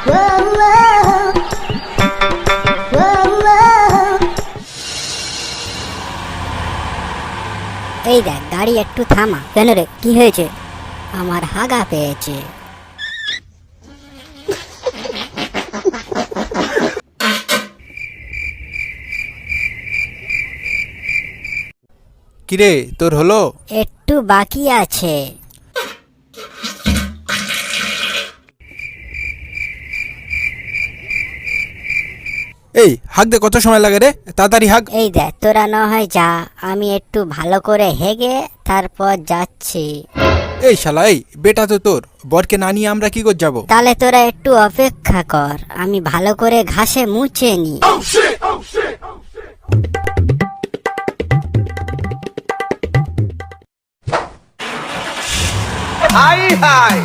এই দেখ গাড়ি একটু থামা। কেন রে, কি হয়েছে? আমার হাগা পেয়েছে। কিরে তোর হলো? একটু বাকি আছে। এই হাঁক দে, কত সময় লাগে রে? তাড়াতাড়ি হাঁক। এই দেখ তোরা না হয় যা, আমি একটু ভালো করে হেগে তারপর যাচ্ছি। এই শালা, এই বেটা তো তোর, বরকে না নিয়ে আমরা কি করে যাবো? তাহলে তোরা একটু অপেক্ষা কর, আমি ভালো করে ঘাসে মুছে নি। High high